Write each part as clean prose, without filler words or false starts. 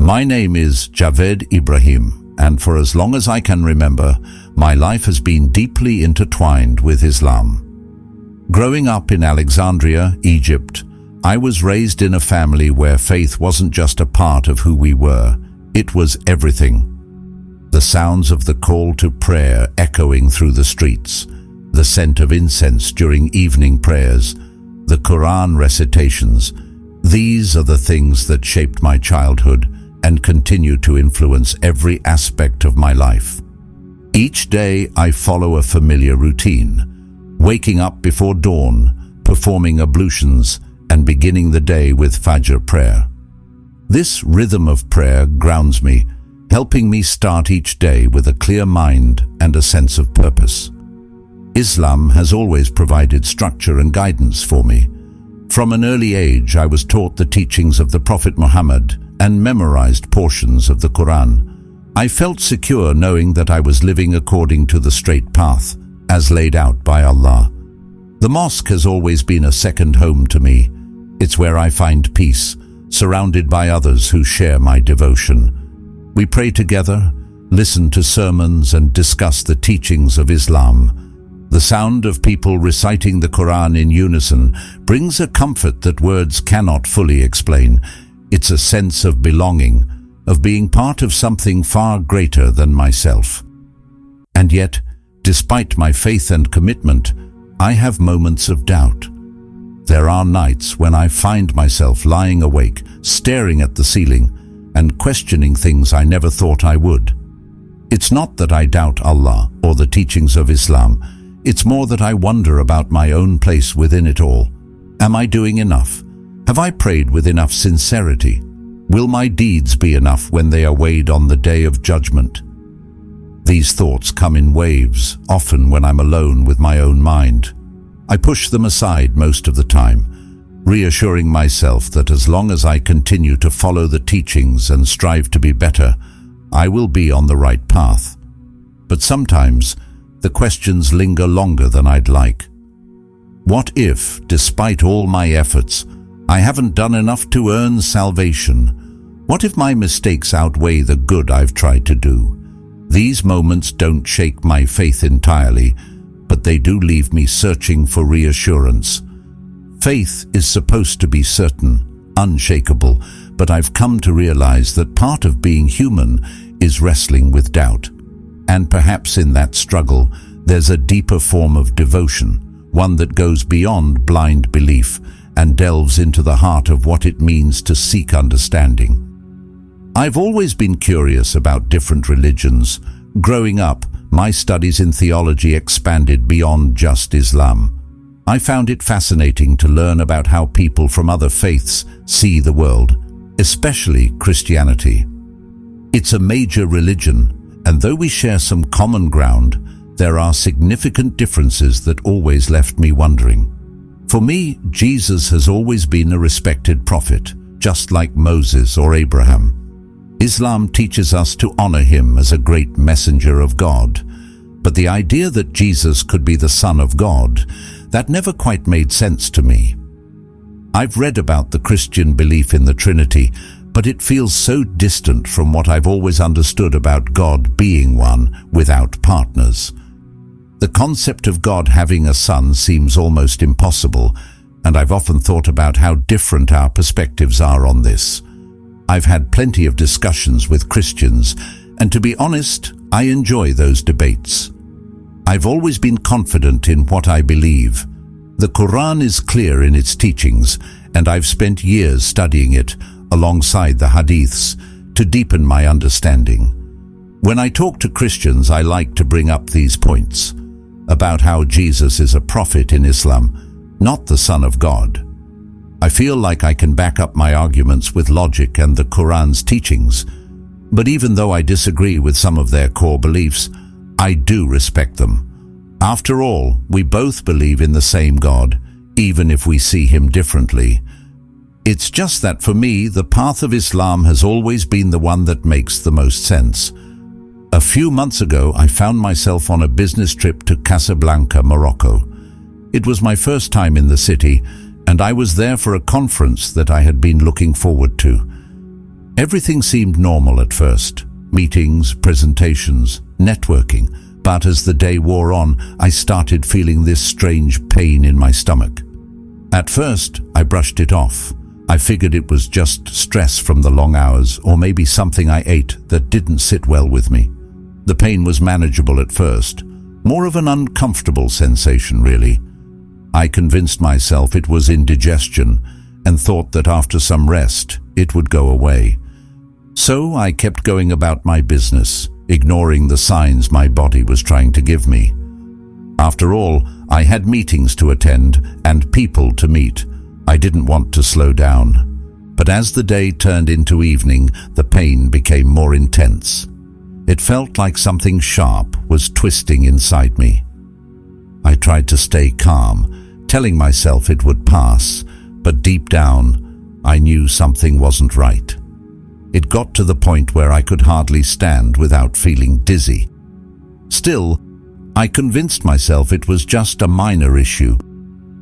My name is Javed Ibrahim, and for as long as I can remember, my life has been deeply intertwined with Islam. Growing up in Alexandria, Egypt, I was raised in a family where faith wasn't just a part of who we were, it was everything. The sounds of the call to prayer echoing through the streets, the scent of incense during evening prayers, the Quran recitations, these are the things that shaped my childhood and continue to influence every aspect of my life. Each day I follow a familiar routine, waking up before dawn, performing ablutions, and beginning the day with Fajr prayer. This rhythm of prayer grounds me, helping me start each day with a clear mind and a sense of purpose. Islam has always provided structure and guidance for me. From an early age, I was taught the teachings of the Prophet Muhammad and memorized portions of the Quran. I felt secure knowing that I was living according to the straight path, as laid out by Allah. The mosque has always been a second home to me. It's where I find peace, surrounded by others who share my devotion. We pray together, listen to sermons, and discuss the teachings of Islam. The sound of people reciting the Quran in unison brings a comfort that words cannot fully explain. It's a sense of belonging, of being part of something far greater than myself. And yet, despite my faith and commitment, I have moments of doubt. There are nights when I find myself lying awake, staring at the ceiling, and questioning things I never thought I would. It's not that I doubt Allah or the teachings of Islam. It's more that I wonder about my own place within it all. Am I doing enough? Have I prayed with enough sincerity? Will my deeds be enough when they are weighed on the day of judgment? These thoughts come in waves, often when I'm alone with my own mind. I push them aside most of the time, reassuring myself that as long as I continue to follow the teachings and strive to be better, I will be on the right path. But sometimes, the questions linger longer than I'd like. What if, despite all my efforts, I haven't done enough to earn salvation? What if my mistakes outweigh the good I've tried to do? These moments don't shake my faith entirely, but they do leave me searching for reassurance. Faith is supposed to be certain, unshakable, but I've come to realize that part of being human is wrestling with doubt. And perhaps in that struggle, there's a deeper form of devotion, one that goes beyond blind belief and delves into the heart of what it means to seek understanding. I've always been curious about different religions. Growing up, my studies in theology expanded beyond just Islam. I found it fascinating to learn about how people from other faiths see the world, especially Christianity. It's a major religion, and though we share some common ground, there are significant differences that always left me wondering. For me, Jesus has always been a respected prophet, just like Moses or Abraham. Islam teaches us to honor him as a great messenger of God. But the idea that Jesus could be the Son of God, that never quite made sense to me. I've read about the Christian belief in the Trinity, but it feels so distant from what I've always understood about God being one without partners. The concept of God having a son seems almost impossible, and I've often thought about how different our perspectives are on this. I've had plenty of discussions with Christians, and to be honest, I enjoy those debates. I've always been confident in what I believe. The Quran is clear in its teachings, and I've spent years studying it alongside the hadiths to deepen my understanding. When I talk to Christians, I like to bring up these points about how Jesus is a prophet in Islam, not the Son of God. I feel like I can back up my arguments with logic and the Quran's teachings, but even though I disagree with some of their core beliefs, I do respect them. After all, we both believe in the same God, even if we see him differently. It's just that for me, the path of Islam has always been the one that makes the most sense. A few months ago, I found myself on a business trip to Casablanca, Morocco. It was my first time in the city, and I was there for a conference that I had been looking forward to. Everything seemed normal at first. Meetings, presentations, networking. But as the day wore on, I started feeling this strange pain in my stomach. At first, I brushed it off. I figured it was just stress from the long hours, or maybe something I ate that didn't sit well with me. The pain was manageable at first, more of an uncomfortable sensation really. I convinced myself it was indigestion and thought that after some rest, it would go away. So I kept going about my business, ignoring the signs my body was trying to give me. After all, I had meetings to attend and people to meet. I didn't want to slow down. But as the day turned into evening, the pain became more intense. It felt like something sharp was twisting inside me. I tried to stay calm, telling myself it would pass, but deep down, I knew something wasn't right. It got to the point where I could hardly stand without feeling dizzy. Still, I convinced myself it was just a minor issue.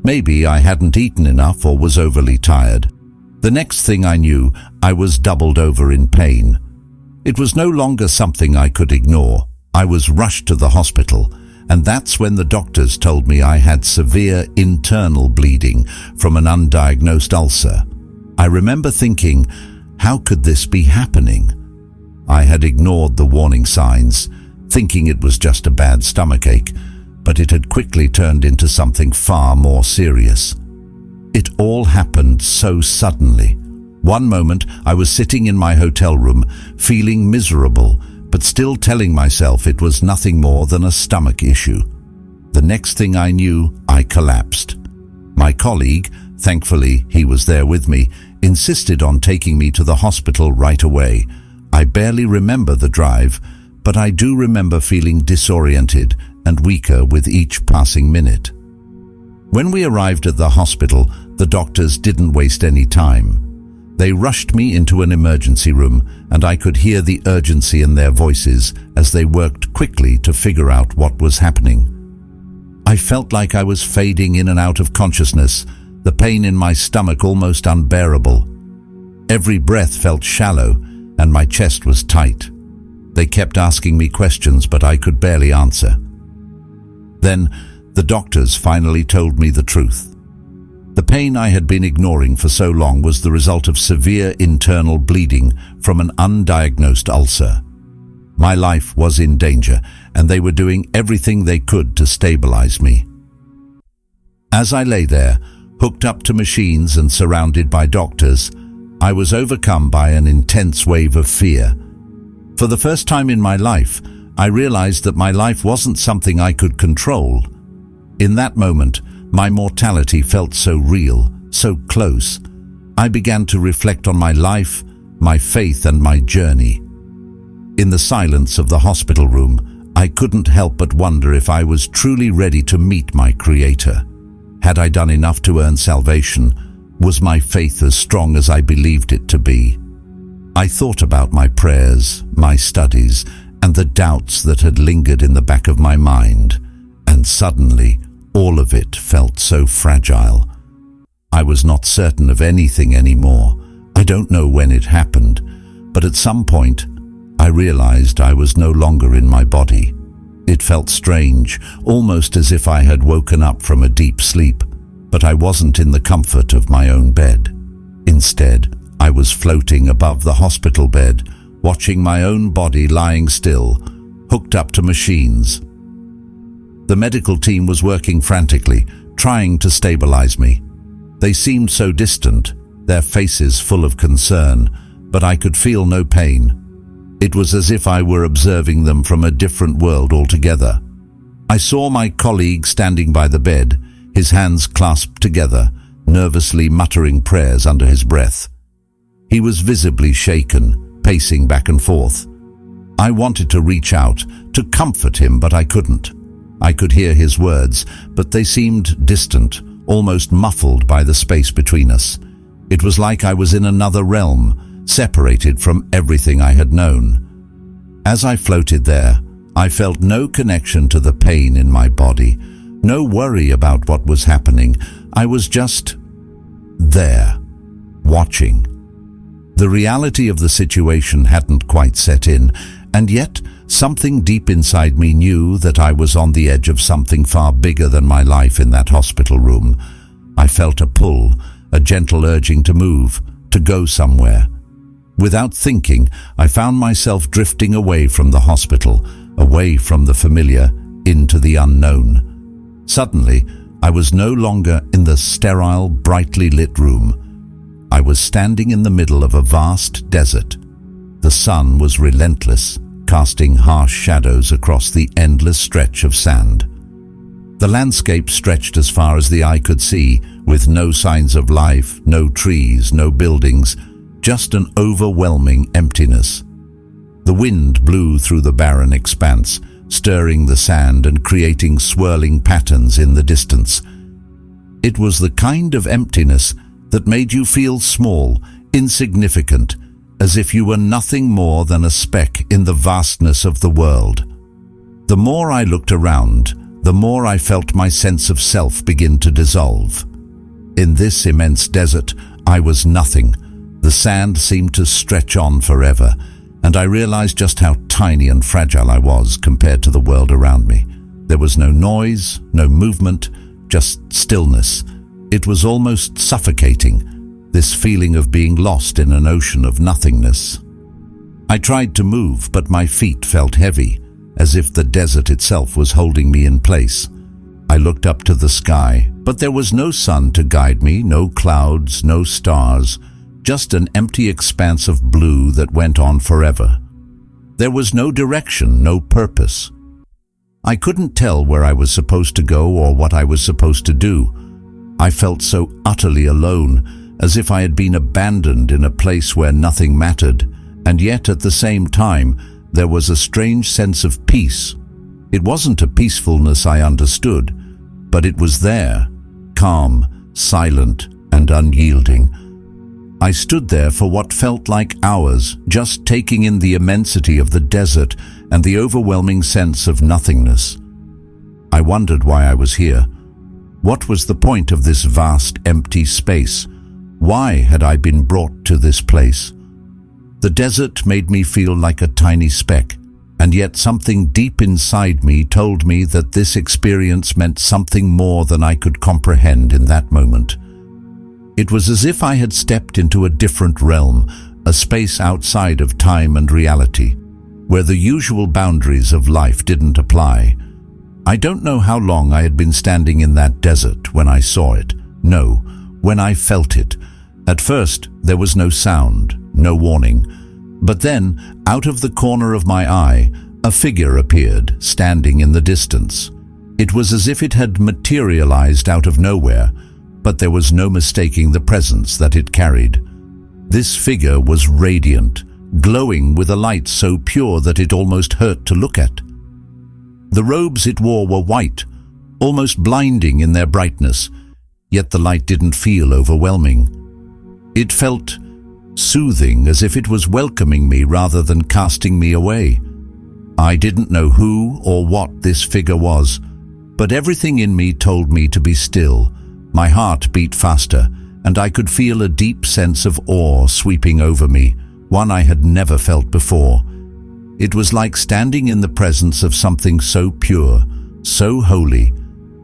Maybe I hadn't eaten enough or was overly tired. The next thing I knew, I was doubled over in pain. It was no longer something I could ignore. I was rushed to the hospital, and that's when the doctors told me I had severe internal bleeding from an undiagnosed ulcer. I remember thinking, how could this be happening? I had ignored the warning signs, thinking it was just a bad stomachache, but it had quickly turned into something far more serious. It all happened so suddenly. One moment I was sitting in my hotel room, feeling miserable, but still telling myself it was nothing more than a stomach issue. The next thing I knew, I collapsed. My colleague, thankfully he was there with me, insisted on taking me to the hospital right away. I barely remember the drive, but I do remember feeling disoriented and weaker with each passing minute. When we arrived at the hospital, the doctors didn't waste any time. They rushed me into an emergency room, and I could hear the urgency in their voices as they worked quickly to figure out what was happening. I felt like I was fading in and out of consciousness, the pain in my stomach almost unbearable. Every breath felt shallow, and my chest was tight. They kept asking me questions, but I could barely answer. Then, the doctors finally told me the truth. The pain I had been ignoring for so long was the result of severe internal bleeding from an undiagnosed ulcer. My life was in danger, and they were doing everything they could to stabilize me. As I lay there, hooked up to machines and surrounded by doctors, I was overcome by an intense wave of fear. For the first time in my life, I realized that my life wasn't something I could control. In that moment, my mortality felt so real, so close. I began to reflect on my life, my faith, and my journey. In the silence of the hospital room, I couldn't help but wonder if I was truly ready to meet my Creator. Had I done enough to earn salvation? Was my faith as strong as I believed it to be? I thought about my prayers, my studies, and the doubts that had lingered in the back of my mind, and suddenly, all of it felt so fragile. I was not certain of anything anymore. I don't know when it happened, but at some point, I realized I was no longer in my body. It felt strange, almost as if I had woken up from a deep sleep, but I wasn't in the comfort of my own bed. Instead, I was floating above the hospital bed, watching my own body lying still, hooked up to machines. The medical team was working frantically, trying to stabilize me. They seemed so distant, their faces full of concern, but I could feel no pain. It was as if I were observing them from a different world altogether. I saw my colleague standing by the bed, his hands clasped together, nervously muttering prayers under his breath. He was visibly shaken, pacing back and forth. I wanted to reach out, to comfort him, but I couldn't. I could hear his words, but they seemed distant, almost muffled by the space between us. It was like I was in another realm, separated from everything I had known. As I floated there, I felt no connection to the pain in my body, no worry about what was happening. I was just there, watching. The reality of the situation hadn't quite set in, and yet something deep inside me knew that I was on the edge of something far bigger than my life in that hospital room. I felt a pull, a gentle urging to move, to go somewhere. Without thinking, I found myself drifting away from the hospital, away from the familiar, into the unknown. Suddenly, I was no longer in the sterile, brightly lit room. I was standing in the middle of a vast desert. The sun was relentless, casting harsh shadows across the endless stretch of sand. The landscape stretched as far as the eye could see, with no signs of life, no trees, no buildings, just an overwhelming emptiness. The wind blew through the barren expanse, stirring the sand and creating swirling patterns in the distance. It was the kind of emptiness that made you feel small, insignificant, as if you were nothing more than a speck in the vastness of the world. The more I looked around, the more I felt my sense of self begin to dissolve. In this immense desert, I was nothing. The sand seemed to stretch on forever, and I realized just how tiny and fragile I was compared to the world around me. There was no noise, no movement, just stillness. It was almost suffocating, this feeling of being lost in an ocean of nothingness. I tried to move, but my feet felt heavy, as if the desert itself was holding me in place. I looked up to the sky, but there was no sun to guide me, no clouds, no stars, just an empty expanse of blue that went on forever. There was no direction, no purpose. I couldn't tell where I was supposed to go or what I was supposed to do. I felt so utterly alone, as if I had been abandoned in a place where nothing mattered, and yet at the same time, there was a strange sense of peace. It wasn't a peacefulness I understood, but it was there, calm, silent, and unyielding. I stood there for what felt like hours, just taking in the immensity of the desert and the overwhelming sense of nothingness. I wondered why I was here. What was the point of this vast, empty space? Why had I been brought to this place? The desert made me feel like a tiny speck, and yet something deep inside me told me that this experience meant something more than I could comprehend in that moment. It was as if I had stepped into a different realm, a space outside of time and reality, where the usual boundaries of life didn't apply. I don't know how long I had been standing in that desert when I saw it. No, when I felt it. At first, there was no sound, no warning. But then, out of the corner of my eye, a figure appeared, standing in the distance. It was as if it had materialized out of nowhere, but there was no mistaking the presence that it carried. This figure was radiant, glowing with a light so pure that it almost hurt to look at. The robes it wore were white, almost blinding in their brightness, yet the light didn't feel overwhelming. It felt soothing, as if it was welcoming me rather than casting me away. I didn't know who or what this figure was, but everything in me told me to be still. My heart beat faster, and I could feel a deep sense of awe sweeping over me, one I had never felt before. It was like standing in the presence of something so pure, so holy,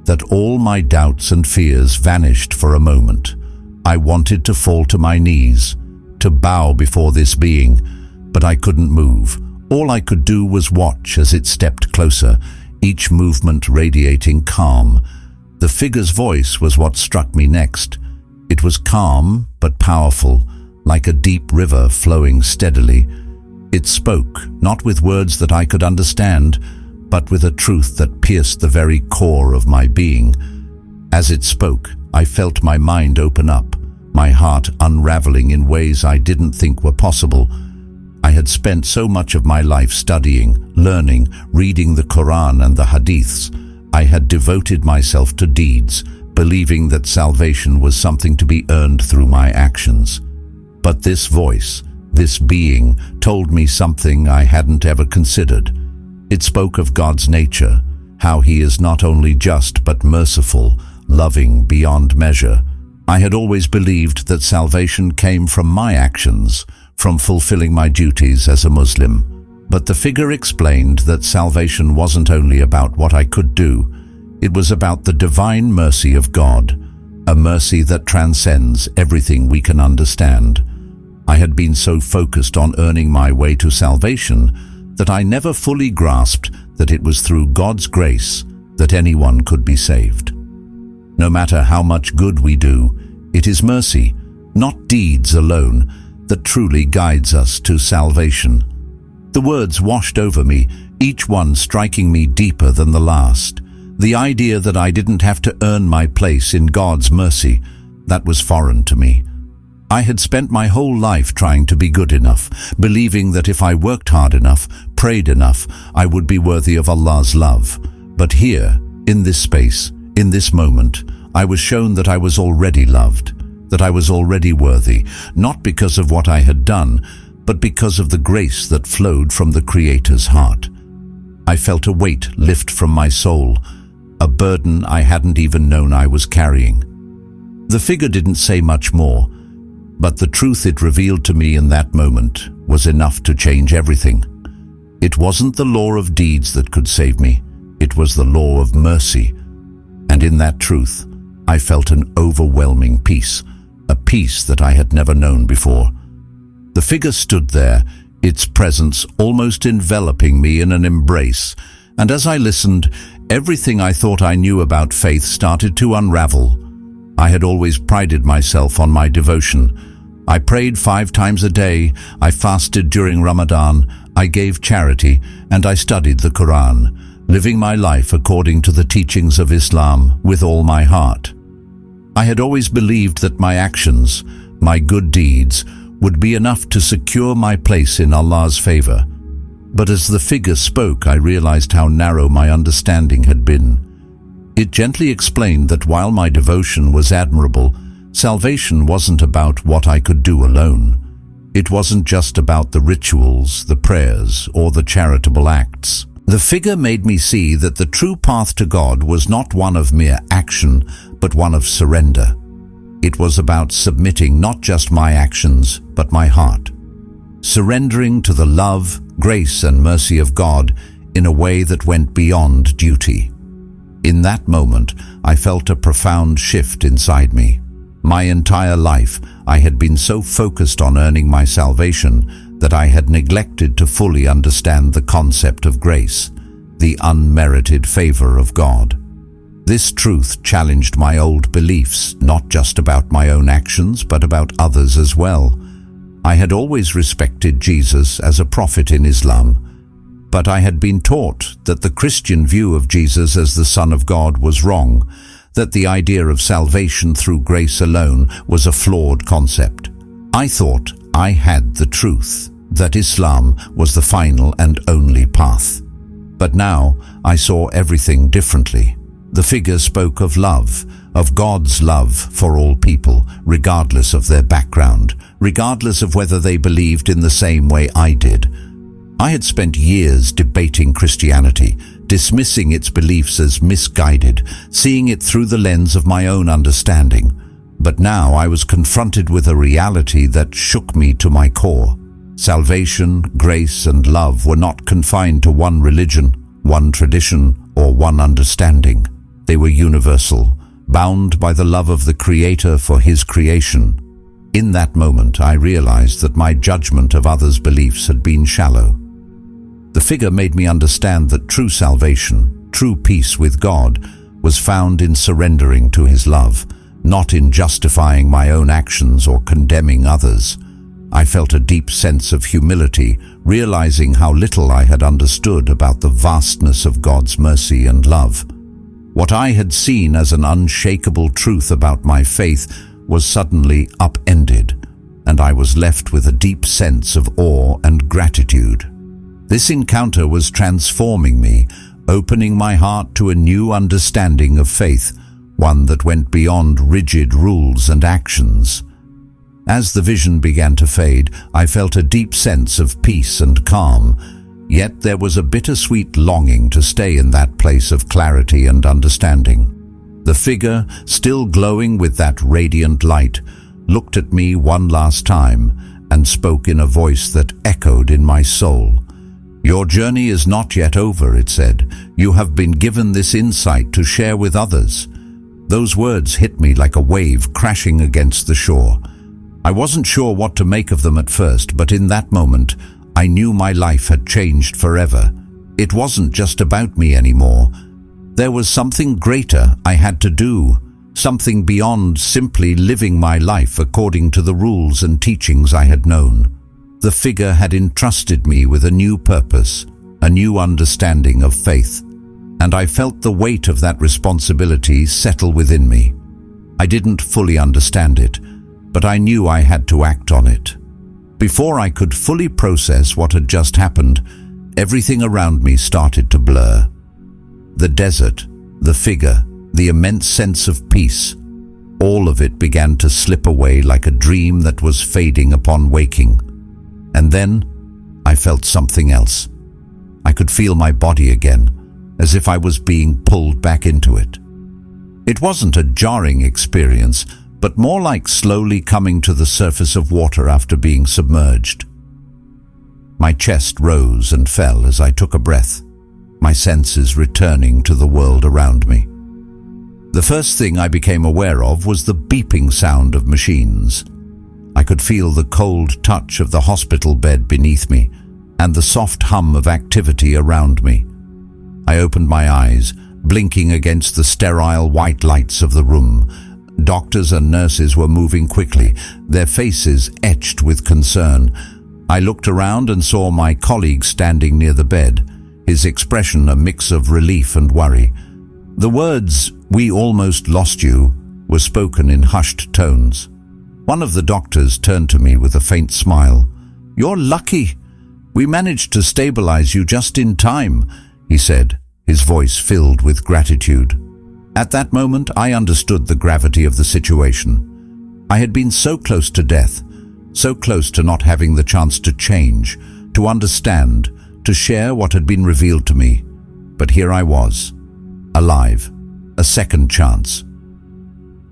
that all my doubts and fears vanished for a moment. I wanted to fall to my knees, to bow before this being, but I couldn't move. All I could do was watch as it stepped closer, each movement radiating calm. The figure's voice was what struck me next. It was calm but powerful, like a deep river flowing steadily. It spoke, not with words that I could understand, but with a truth that pierced the very core of my being. As it spoke, I felt my mind open up, my heart unraveling in ways I didn't think were possible. I had spent so much of my life studying, learning, reading the Quran and the Hadiths. I had devoted myself to deeds, believing that salvation was something to be earned through my actions. But this voice, this being, told me something I hadn't ever considered. It spoke of God's nature, how He is not only just but merciful, loving beyond measure. I had always believed that salvation came from my actions, from fulfilling my duties as a Muslim. But the figure explained that salvation wasn't only about what I could do, it was about the divine mercy of God, a mercy that transcends everything we can understand. I had been so focused on earning my way to salvation that I never fully grasped that it was through God's grace that anyone could be saved. No matter how much good we do, it is mercy, not deeds alone, that truly guides us to salvation. The words washed over me, each one striking me deeper than the last. The idea that I didn't have to earn my place in God's mercy, that was foreign to me. I had spent my whole life trying to be good enough, believing that if I worked hard enough, prayed enough, I would be worthy of Allah's love. But here, in this space, in this moment, I was shown that I was already loved, that I was already worthy, not because of what I had done, but because of the grace that flowed from the Creator's heart. I felt a weight lift from my soul, a burden I hadn't even known I was carrying. The figure didn't say much more, but the truth it revealed to me in that moment was enough to change everything. It wasn't the law of deeds that could save me, it was the law of mercy. And in that truth, I felt an overwhelming peace, a peace that I had never known before. The figure stood there, its presence almost enveloping me in an embrace, and as I listened, everything I thought I knew about faith started to unravel. I had always prided myself on my devotion. I prayed 5 times a day, I fasted during Ramadan, I gave charity, and I studied the Quran, living my life according to the teachings of Islam with all my heart. I had always believed that my actions, my good deeds, would be enough to secure my place in Allah's favor. But as the figure spoke, I realized how narrow my understanding had been. It gently explained that while my devotion was admirable, salvation wasn't about what I could do alone. It wasn't just about the rituals, the prayers, or the charitable acts. The figure made me see that the true path to God was not one of mere action, but one of surrender. It was about submitting not just my actions, but my heart. Surrendering to the love, grace, and mercy of God in a way that went beyond duty. In that moment, I felt a profound shift inside me. My entire life, I had been so focused on earning my salvation that I had neglected to fully understand the concept of grace, the unmerited favor of God. This truth challenged my old beliefs, not just about my own actions, but about others as well. I had always respected Jesus as a prophet in Islam, but I had been taught that the Christian view of Jesus as the Son of God was wrong, that the idea of salvation through grace alone was a flawed concept. I thought I had the truth, that Islam was the final and only path. But now I saw everything differently. The figure spoke of love, of God's love for all people, regardless of their background, regardless of whether they believed in the same way I did. I had spent years debating Christianity, dismissing its beliefs as misguided, seeing it through the lens of my own understanding. But now I was confronted with a reality that shook me to my core. Salvation, grace, and love were not confined to one religion, one tradition, or one understanding. They were universal, bound by the love of the Creator for His creation. In that moment, I realized that my judgment of others' beliefs had been shallow. The figure made me understand that true salvation, true peace with God, was found in surrendering to His love, not in justifying my own actions or condemning others. I felt a deep sense of humility, realizing how little I had understood about the vastness of God's mercy and love. What I had seen as an unshakable truth about my faith was suddenly upended, and I was left with a deep sense of awe and gratitude. This encounter was transforming me, opening my heart to a new understanding of faith, one that went beyond rigid rules and actions. As the vision began to fade, I felt a deep sense of peace and calm, yet there was a bittersweet longing to stay in that place of clarity and understanding. The figure, still glowing with that radiant light, looked at me one last time, and spoke in a voice that echoed in my soul. "Your journey is not yet over," it said. "You have been given this insight to share with others." Those words hit me like a wave crashing against the shore. I wasn't sure what to make of them at first, but in that moment, I knew my life had changed forever. It wasn't just about me anymore. There was something greater I had to do, something beyond simply living my life according to the rules and teachings I had known. The figure had entrusted me with a new purpose, a new understanding of faith, and I felt the weight of that responsibility settle within me. I didn't fully understand it, but I knew I had to act on it. Before I could fully process what had just happened, everything around me started to blur. The desert, the figure, the immense sense of peace, all of it began to slip away like a dream that was fading upon waking. And then I felt something else. I could feel my body again, as if I was being pulled back into it. It wasn't a jarring experience, but more like slowly coming to the surface of water after being submerged. My chest rose and fell as I took a breath, my senses returning to the world around me. The first thing I became aware of was the beeping sound of machines. I could feel the cold touch of the hospital bed beneath me and the soft hum of activity around me. I opened my eyes, blinking against the sterile white lights of the room. Doctors and nurses were moving quickly, their faces etched with concern. I looked around and saw my colleague standing near the bed, his expression a mix of relief and worry. The words, "We almost lost you," were spoken in hushed tones. One of the doctors turned to me with a faint smile. "You're lucky. We managed to stabilize you just in time," he said, his voice filled with gratitude. At that moment, I understood the gravity of the situation. I had been so close to death, so close to not having the chance to change, to understand, to share what had been revealed to me. But here I was, alive, a second chance.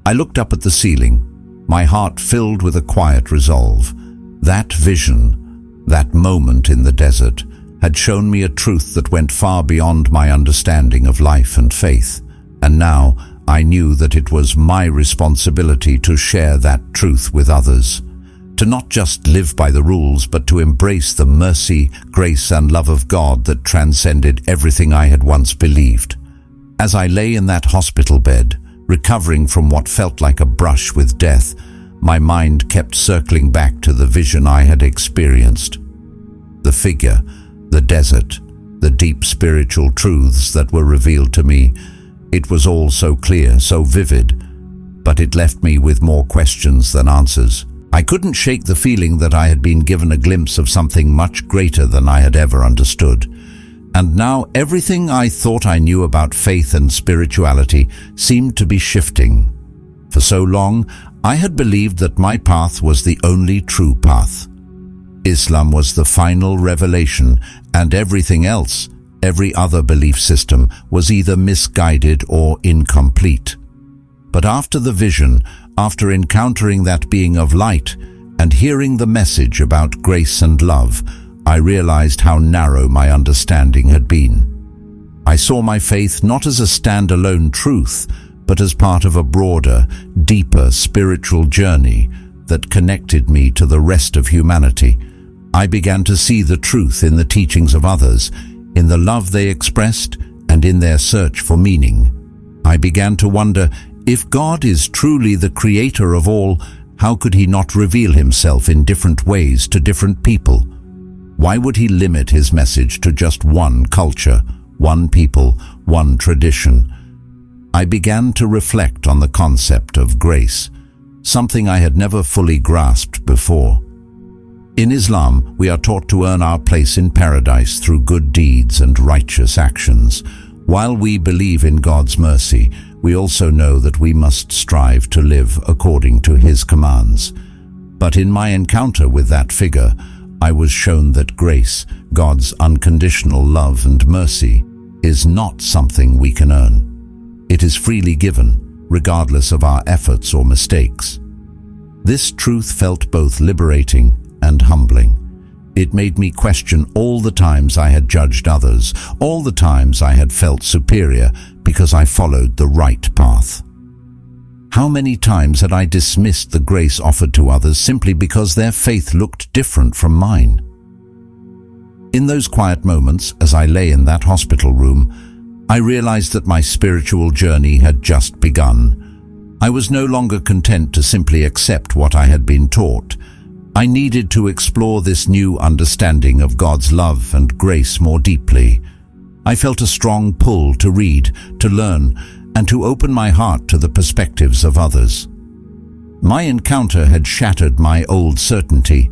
I looked up at the ceiling, my heart filled with a quiet resolve. That vision, that moment in the desert, had shown me a truth that went far beyond my understanding of life and faith. And now I knew that it was my responsibility to share that truth with others, to not just live by the rules, but to embrace the mercy, grace, and love of God that transcended everything I had once believed. As I lay in that hospital bed, recovering from what felt like a brush with death, my mind kept circling back to the vision I had experienced. The figure, the desert, the deep spiritual truths that were revealed to me. It was all so clear, so vivid, but it left me with more questions than answers. I couldn't shake the feeling that I had been given a glimpse of something much greater than I had ever understood. And now everything I thought I knew about faith and spirituality seemed to be shifting. For so long, I had believed that my path was the only true path. Islam was the final revelation, and everything else, every other belief system, was either misguided or incomplete. But after the vision, after encountering that being of light and hearing the message about grace and love, I realized how narrow my understanding had been. I saw my faith not as a standalone truth, but as part of a broader, deeper spiritual journey that connected me to the rest of humanity. I began to see the truth in the teachings of others, in the love they expressed, and in their search for meaning. I began to wonder, if God is truly the creator of all, how could he not reveal himself in different ways to different people? Why would he limit his message to just one culture, one people, one tradition? I began to reflect on the concept of grace, something I had never fully grasped before. In Islam, we are taught to earn our place in paradise through good deeds and righteous actions. While we believe in God's mercy, we also know that we must strive to live according to his commands. But in my encounter with that figure, I was shown that grace, God's unconditional love and mercy, is not something we can earn. It is freely given, regardless of our efforts or mistakes. This truth felt both liberating and humbling. It made me question all the times I had judged others, all the times I had felt superior because I followed the right path. How many times had I dismissed the grace offered to others simply because their faith looked different from mine? In those quiet moments, as I lay in that hospital room, I realized that my spiritual journey had just begun. I was no longer content to simply accept what I had been taught. I needed to explore this new understanding of God's love and grace more deeply. I felt a strong pull to read, to learn, and to open my heart to the perspectives of others. My encounter had shattered my old certainty,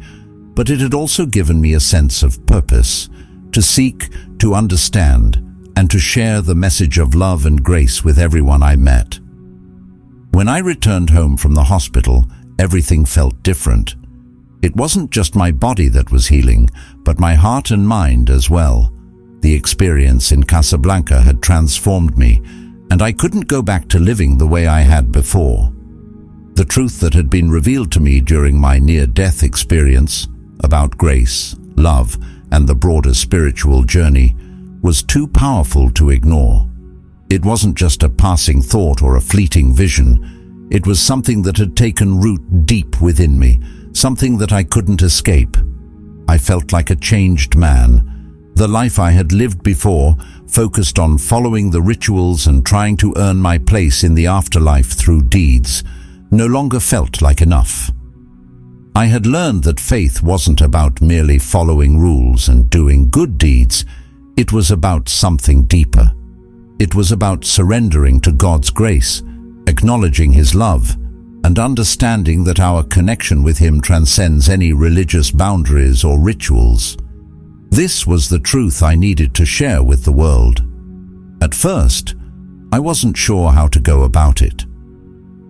but it had also given me a sense of purpose, to seek, to understand, and to share the message of love and grace with everyone I met. When I returned home from the hospital, everything felt different. It wasn't just my body that was healing, but my heart and mind as well. The experience in Casablanca had transformed me, and I couldn't go back to living the way I had before. The truth that had been revealed to me during my near-death experience about grace, love, and the broader spiritual journey was too powerful to ignore. It wasn't just a passing thought or a fleeting vision. It was something that had taken root deep within me, something that I couldn't escape. I felt like a changed man. The life I had lived before, focused on following the rituals and trying to earn my place in the afterlife through deeds, no longer felt like enough. I had learned that faith wasn't about merely following rules and doing good deeds. It was about something deeper. It was about surrendering to God's grace, acknowledging His love, and understanding that our connection with Him transcends any religious boundaries or rituals. This was the truth I needed to share with the world. At first, I wasn't sure how to go about it.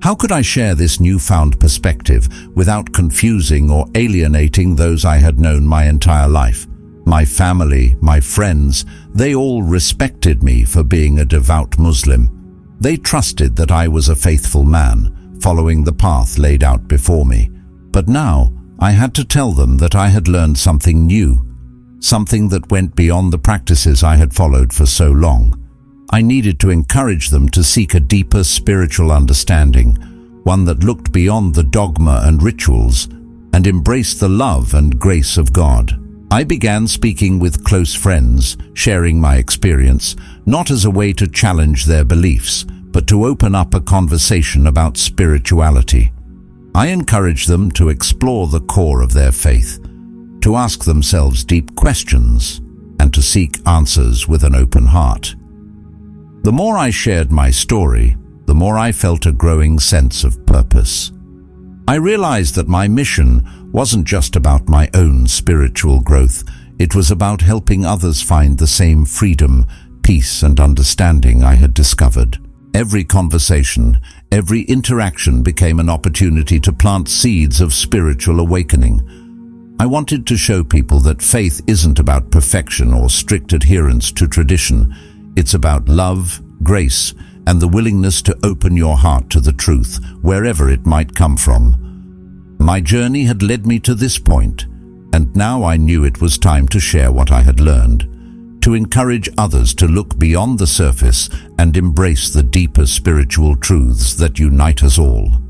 How could I share this newfound perspective without confusing or alienating those I had known my entire life? My family, my friends, they all respected me for being a devout Muslim. They trusted that I was a faithful man, following the path laid out before me. But now, I had to tell them that I had learned something new, something that went beyond the practices I had followed for so long. I needed to encourage them to seek a deeper spiritual understanding, one that looked beyond the dogma and rituals and embraced the love and grace of God. I began speaking with close friends, sharing my experience, not as a way to challenge their beliefs, but to open up a conversation about spirituality. I encouraged them to explore the core of their faith, to ask themselves deep questions, and to seek answers with an open heart. The more I shared my story, the more I felt a growing sense of purpose. I realized that my mission wasn't just about my own spiritual growth. It was about helping others find the same freedom, peace, and understanding I had discovered. Every conversation, every interaction became an opportunity to plant seeds of spiritual awakening. I wanted to show people that faith isn't about perfection or strict adherence to tradition. It's about love, grace, and the willingness to open your heart to the truth, wherever it might come from. My journey had led me to this point, and now I knew it was time to share what I had learned, to encourage others to look beyond the surface and embrace the deeper spiritual truths that unite us all.